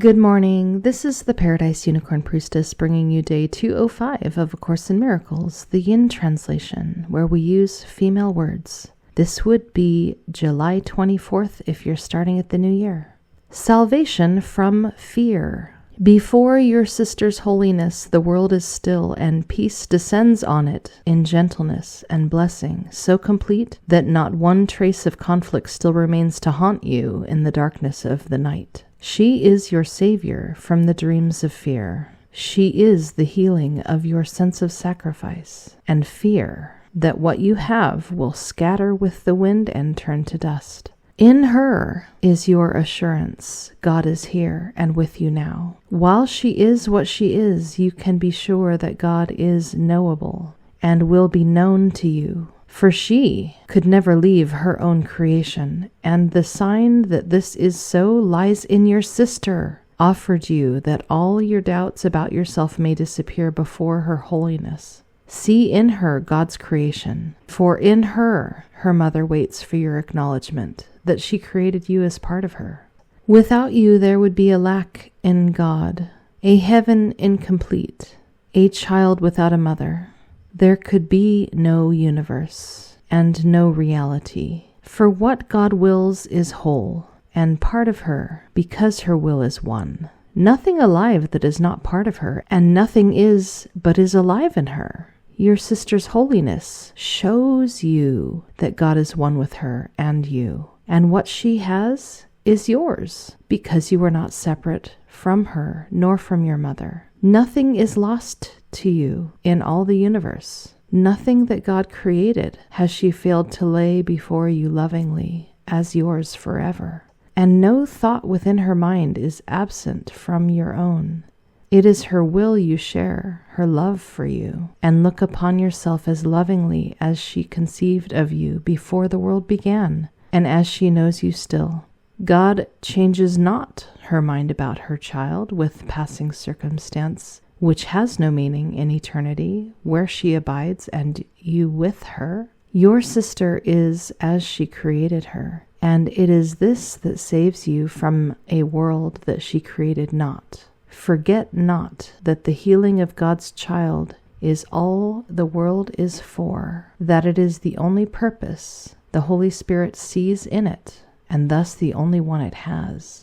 Good morning. This is the Paradise Unicorn Priestess bringing you day 205 of A Course in Miracles, the Yin translation, where we use female words. This would be July 24th if you're starting at the new year. Salvation from fear. Before your sister's holiness, the world is still, and peace descends on it in gentleness and blessing, so complete that not one trace of conflict still remains to haunt you in the darkness of the night. She is your savior from the dreams of fear. She is the healing of your sense of sacrifice and fear that what you have will scatter with the wind and turn to dust. In her is your assurance. God is here and with you now. While she is what she is, you can be sure that God is knowable and will be known to you. For she could never leave her own creation, and the sign that this is so lies in your sister, offered you that all your doubts about yourself may disappear before her holiness. See in her God's creation, for in her, her mother waits for your acknowledgement that she created you as part of her. Without you, there would be a lack in God, a heaven incomplete, a child without a mother. There could be no universe and no reality, for what God wills is whole and part of her because her will is one. Nothing alive that is not part of her, and nothing is but is alive in her. Your sister's holiness shows you that God is one with her and you, and what she has is yours because you are not separate from her nor from your mother. Nothing is lost to you in all the universe. Nothing that God created has she failed to lay before you lovingly as yours forever. And no thought within her mind is absent from your own. It is her will you share, her love for you, and look upon yourself as lovingly as she conceived of you before the world began, and as she knows you still. God changes not her mind about her child with passing circumstance, which has no meaning in eternity, where she abides and you with her. Your sister is as she created her, and it is this that saves you from a world that she created not. Forget not that the healing of God's child is all the world is for, that it is the only purpose the Holy Spirit sees in it, and thus the only one it has.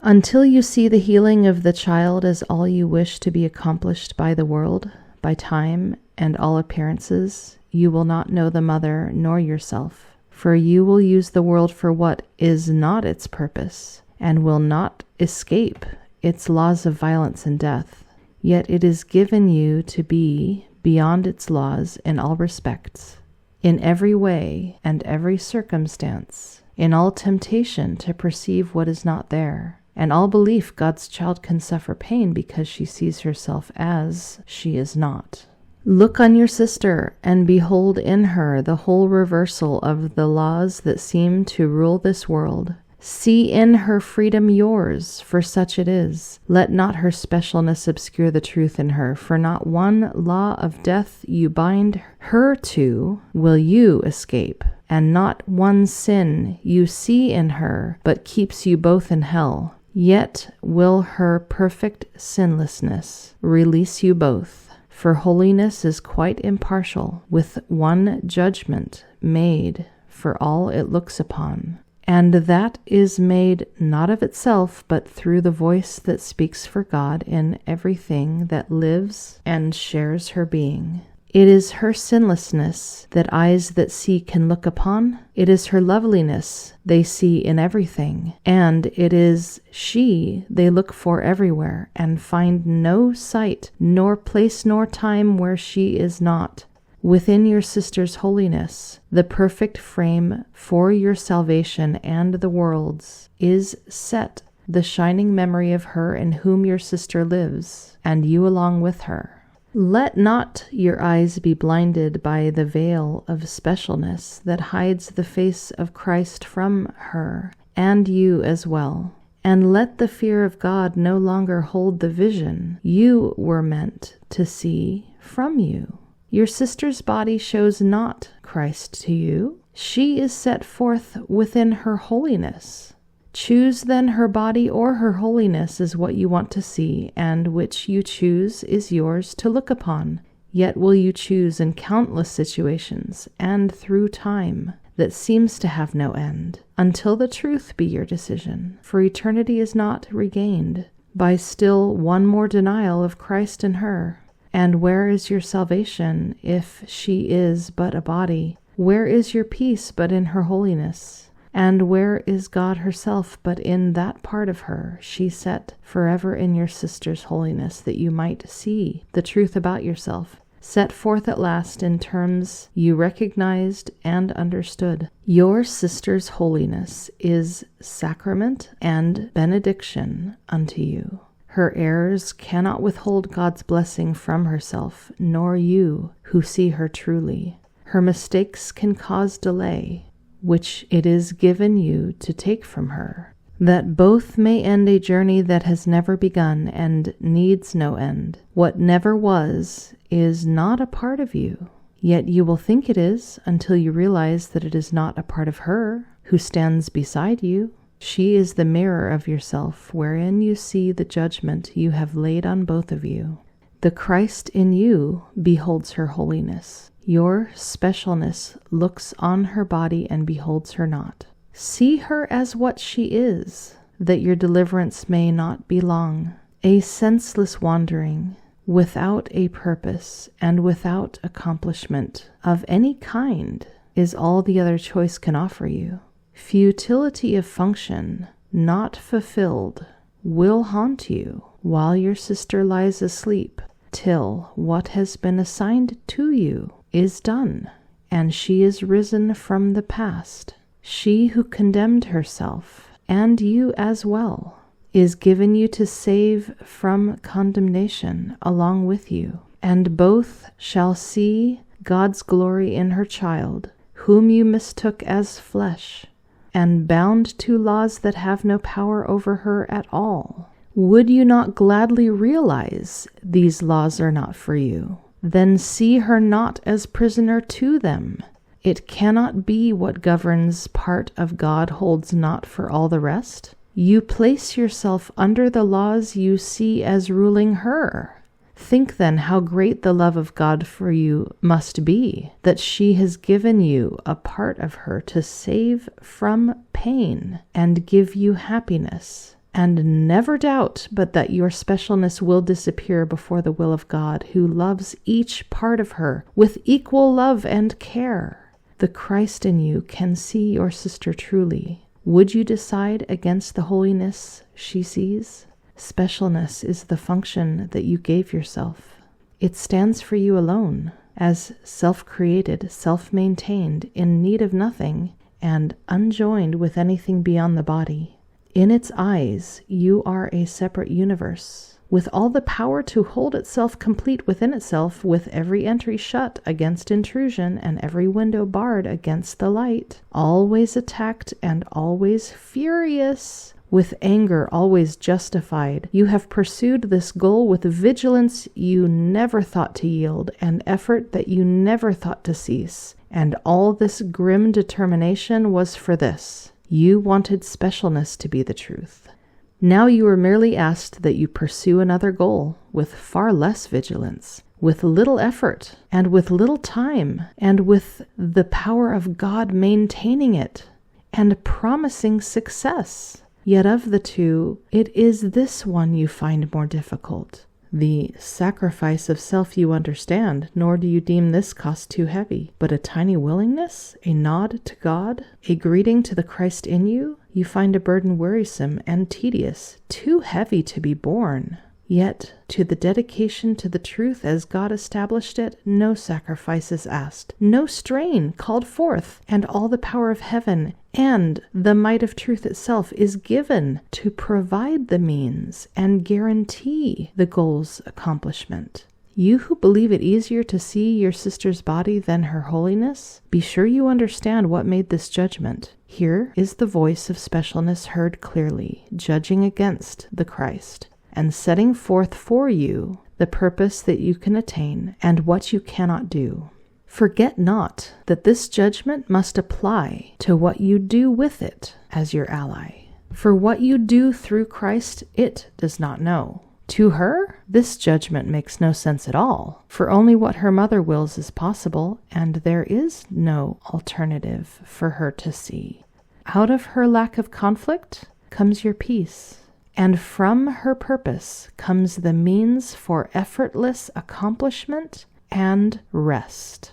Until you see the healing of the child as all you wish to be accomplished by the world, by time and all appearances, you will not know the mother nor yourself, for you will use the world for what is not its purpose, and will not escape its laws of violence and death. Yet it is given you to be beyond its laws in all respects, in every way and every circumstance, in all temptation to perceive what is not there, and all belief God's child can suffer pain because she sees herself as she is not. Look on your sister and behold in her the whole reversal of the laws that seem to rule this world. See in her freedom yours, for such it is. Let not her specialness obscure the truth in her, for not one law of death you bind her to will you escape, and not one sin you see in her but keeps you both in hell. Yet will her perfect sinlessness release you both, for holiness is quite impartial, with one judgment made for all it looks upon. And that is made not of itself, but through the voice that speaks for God in everything that lives and shares her being. It is her sinlessness that eyes that see can look upon. It is her loveliness they see in everything. And it is she they look for everywhere, and find no sight, nor place, nor time where she is not. Within your sister's holiness, the perfect frame for your salvation and the world's, is set the shining memory of her in whom your sister lives, and you along with her. Let not your eyes be blinded by the veil of specialness that hides the face of Christ from her, and you as well. And let the fear of God no longer hold the vision you were meant to see from you. Your sister's body shows not Christ to you. She is set forth within her holiness. Choose then her body or her holiness is what you want to see, and which you choose is yours to look upon. Yet will you choose in countless situations, and through time that seems to have no end, until the truth be your decision, for eternity is not regained by still one more denial of Christ in her. And where is your salvation if she is but a body? Where is your peace but in her holiness? And where is God herself but in that part of her she set forever in your sister's holiness, that you might see the truth about yourself, set forth at last in terms you recognized and understood? Your sister's holiness is sacrament and benediction unto you. Her errors cannot withhold God's blessing from herself, nor you who see her truly. Her mistakes can cause delay, which it is given you to take from her, that both may end a journey that has never begun and needs no end. What never was is not a part of you, yet you will think it is until you realize that it is not a part of her who stands beside you. She is the mirror of yourself, wherein you see the judgment you have laid on both of you. The Christ in you beholds her holiness. Your specialness looks on her body and beholds her not. See her as what she is, that your deliverance may not be long. A senseless wandering, without a purpose and without accomplishment of any kind, is all the other choice can offer you. Futility of function, not fulfilled, will haunt you while your sister lies asleep, till what has been assigned to you is done, and she is risen from the past. She who condemned herself, and you as well, is given you to save from condemnation along with you, and both shall see God's glory in her child, whom you mistook as flesh, and bound to laws that have no power over her at all. Would you not gladly realize these laws are not for you? Then see her not as prisoner to them. It cannot be what governs part of God holds not for all the rest. You place yourself under the laws you see as ruling her. Think then how great the love of God for you must be, that she has given you a part of her to save from pain and give you happiness. And never doubt but that your specialness will disappear before the will of God, who loves each part of her with equal love and care. The Christ in you can see your sister truly. Would you decide against the holiness she sees? Specialness is the function that you gave yourself. It stands for you alone, as self-created, self-maintained, in need of nothing, and unjoined with anything beyond the body. In its eyes, you are a separate universe, with all the power to hold itself complete within itself, with every entry shut against intrusion and every window barred against the light, always attacked and always furious, with anger always justified. You have pursued this goal with vigilance you never thought to yield, and effort that you never thought to cease. And all this grim determination was for this. You wanted specialness to be the truth. Now you are merely asked that you pursue another goal with far less vigilance, with little effort, and with little time, and with the power of God maintaining it, and promising success. Yet of the two, it is this one you find more difficult. The sacrifice of self you understand, nor do you deem this cost too heavy. But a tiny willingness, a nod to God, a greeting to the Christ in you, you find a burden wearisome and tedious, too heavy to be borne. Yet to the dedication to the truth as God established it, no sacrifice is asked, no strain called forth, and all the power of heaven and the might of truth itself is given to provide the means and guarantee the goal's accomplishment. You who believe it easier to see your sister's body than her holiness, be sure you understand what made this judgment. Here is the voice of specialness heard clearly, judging against the Christ, and setting forth for you the purpose that you can attain and what you cannot do. Forget not that this judgment must apply to what you do with it as your ally. For what you do through Christ, it does not know. To her, this judgment makes no sense at all, for only what her mother wills is possible, and there is no alternative for her to see. Out of her lack of conflict comes your peace, and from her purpose comes the means for effortless accomplishment and rest.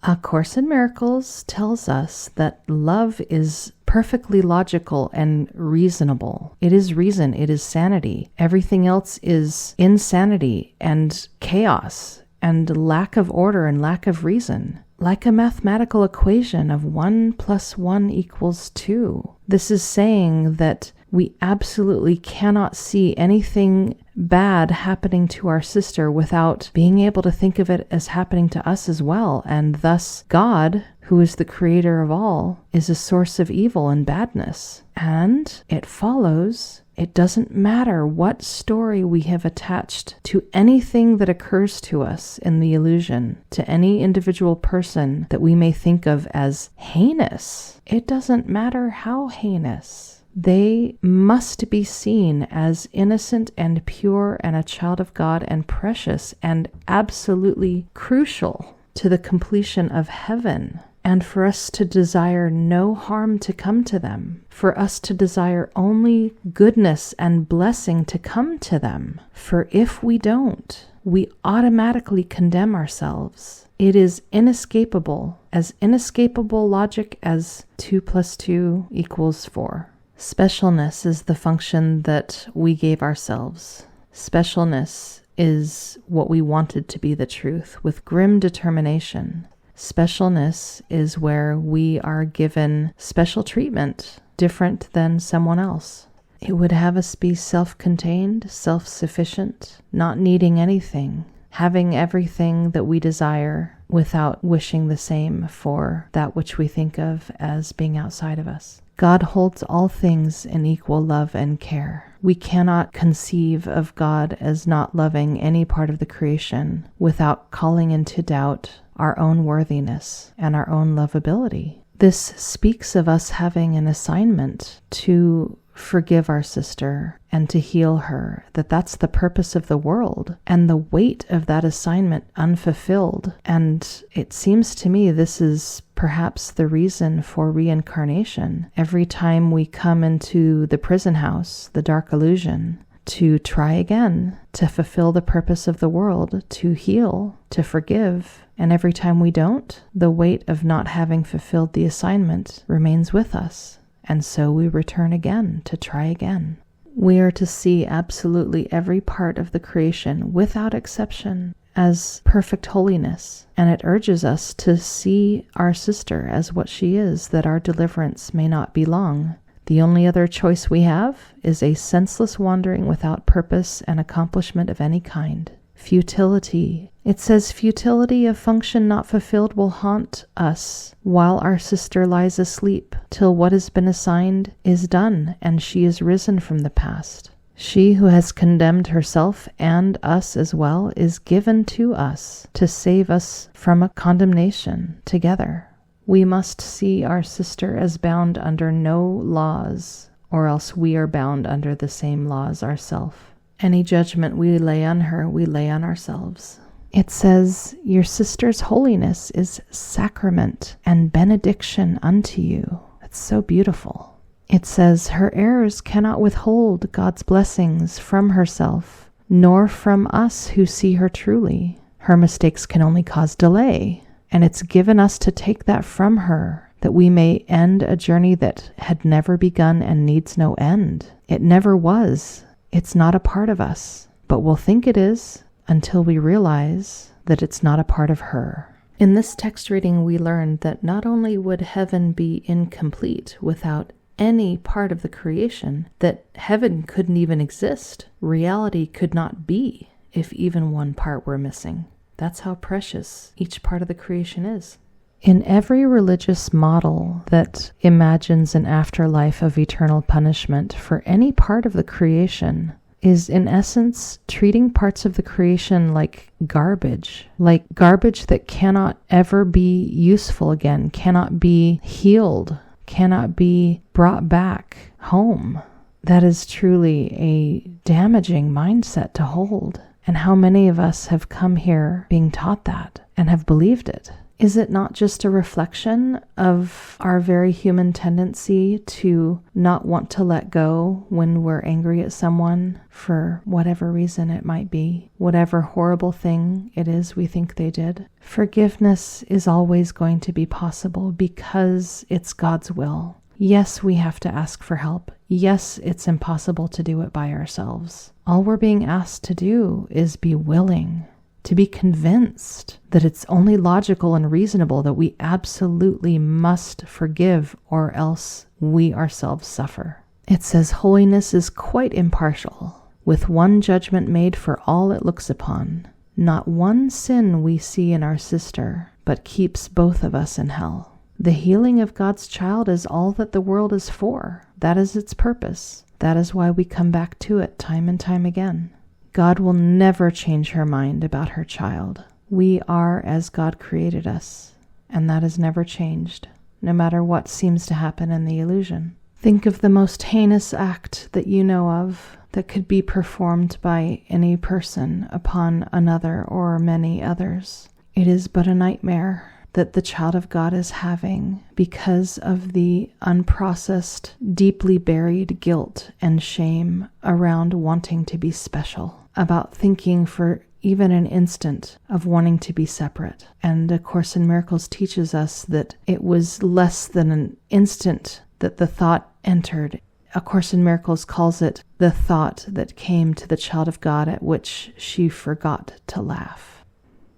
A Course in Miracles tells us that love is perfectly logical and reasonable. It is reason, it is sanity. Everything else is insanity and chaos and lack of order and lack of reason. Like a mathematical equation of 1 + 1 = 2. This is saying that we absolutely cannot see anything bad happening to our sister without being able to think of it as happening to us as well. And thus, God, who is the creator of all, is a source of evil and badness. And it follows, it doesn't matter what story we have attached to anything that occurs to us in the illusion, to any individual person that we may think of as heinous. It doesn't matter how heinous. They must be seen as innocent and pure and a child of God and precious and absolutely crucial to the completion of heaven, and for us to desire no harm to come to them, for us to desire only goodness and blessing to come to them. For if we don't, we automatically condemn ourselves. It is inescapable, as inescapable logic as 2 + 2 = 4. Specialness is the function that we gave ourselves. Specialness is what we wanted to be the truth with grim determination. Specialness is where we are given special treatment, different than someone else. It would have us be self-contained, self-sufficient, not needing anything, having everything that we desire without wishing the same for that which we think of as being outside of us. God holds all things in equal love and care. We cannot conceive of God as not loving any part of the creation without calling into doubt our own worthiness and our own lovability. This speaks of us having an assignment to forgive our sister and to heal her, that's the purpose of the world, and the weight of that assignment unfulfilled. And it seems to me this is perhaps the reason for reincarnation. Every time we come into the prison house, the dark illusion, to try again, to fulfill the purpose of the world, to heal, to forgive. And every time we don't, the weight of not having fulfilled the assignment remains with us. And so we return again to try again. We are to see absolutely every part of the creation, without exception, as perfect holiness. And it urges us to see our sister as what she is, that our deliverance may not be long. The only other choice we have is a senseless wandering without purpose and accomplishment of any kind. Futility. It says futility of function not fulfilled will haunt us while our sister lies asleep, till what has been assigned is done and she is risen from the past. She who has condemned herself and us as well is given to us to save us from a condemnation together. We must see our sister as bound under no laws, or else we are bound under the same laws ourselves. Any judgment we lay on her, we lay on ourselves. It says, your sister's holiness is sacrament and benediction unto you. That's so beautiful. It says, her errors cannot withhold God's blessings from herself, nor from us who see her truly. Her mistakes can only cause delay, and it's given us to take that from her, that we may end a journey that had never begun and needs no end. It never was. It's not a part of us, but we'll think it is until we realize that it's not a part of her. In this text reading, we learned that not only would heaven be incomplete without any part of the creation, that heaven couldn't even exist. Reality could not be if even one part were missing. That's how precious each part of the creation is. In every religious model that imagines an afterlife of eternal punishment for any part of the creation is in essence treating parts of the creation like garbage that cannot ever be useful again, cannot be healed, cannot be brought back, home. That is truly a damaging mindset to hold. And how many of us have come here being taught that and have believed it? Is it not just a reflection of our very human tendency to not want to let go when we're angry at someone for whatever reason it might be, whatever horrible thing it is we think they did? Forgiveness is always going to be possible because it's God's will. Yes, we have to ask for help. Yes, it's impossible to do it by ourselves. All we're being asked to do is be willing, to be convinced that it's only logical and reasonable that we absolutely must forgive or else we ourselves suffer. It says holiness is quite impartial, with one judgment made for all it looks upon. Not one sin we see in our sister, but keeps both of us in hell. The healing of God's child is all that the world is for. That is its purpose. That is why we come back to it time and time again. God will never change her mind about her child. We are as God created us, and that has never changed, no matter what seems to happen in the illusion. Think of the most heinous act that you know of that could be performed by any person upon another or many others. It is but a nightmare that the child of God is having because of the unprocessed, deeply buried guilt and shame around wanting to be special, about thinking for even an instant of wanting to be separate. And A Course in Miracles teaches us that it was less than an instant that the thought entered. A Course in Miracles calls it the thought that came to the child of God at which she forgot to laugh.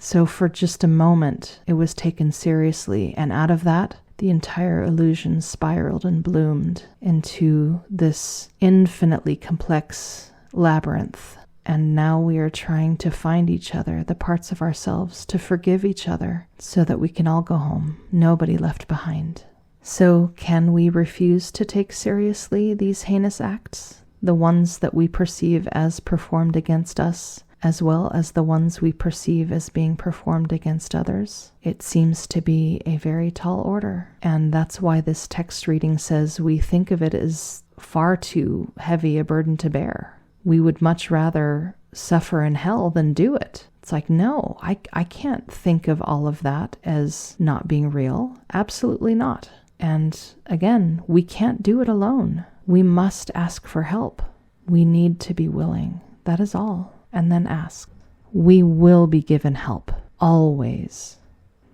So for just a moment, it was taken seriously, and out of that, the entire illusion spiraled and bloomed into this infinitely complex labyrinth. And now we are trying to find each other, the parts of ourselves, to forgive each other so that we can all go home, nobody left behind. So can we refuse to take seriously these heinous acts, the ones that we perceive as performed against us, as well as the ones we perceive as being performed against others? It seems to be a very tall order, and that's why this text reading says we think of it as far too heavy a burden to bear. We would much rather suffer in hell than do it. It's like, no, I can't think of all of that as not being real. Absolutely not. And again, we can't do it alone. We must ask for help. We need to be willing. That is all. And then ask. We will be given help, always.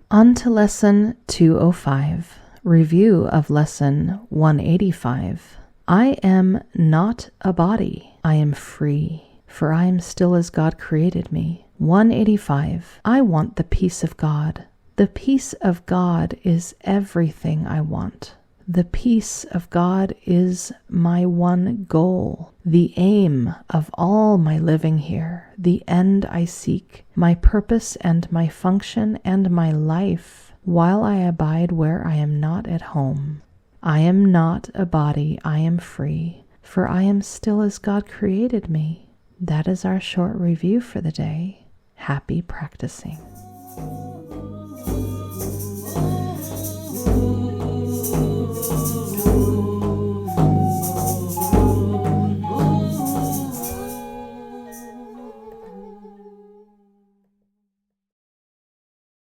On to Lesson 205, review of Lesson 185. I am not a body, I am free, for I am still as God created me. 185. I want the peace of God. The peace of God is everything I want. The peace of God is my one goal, the aim of all my living here, the end I seek, my purpose and my function and my life, while I abide where I am not at home. I am not a body, I am free, for I am still as God created me. That is our short review for the day. Happy practicing.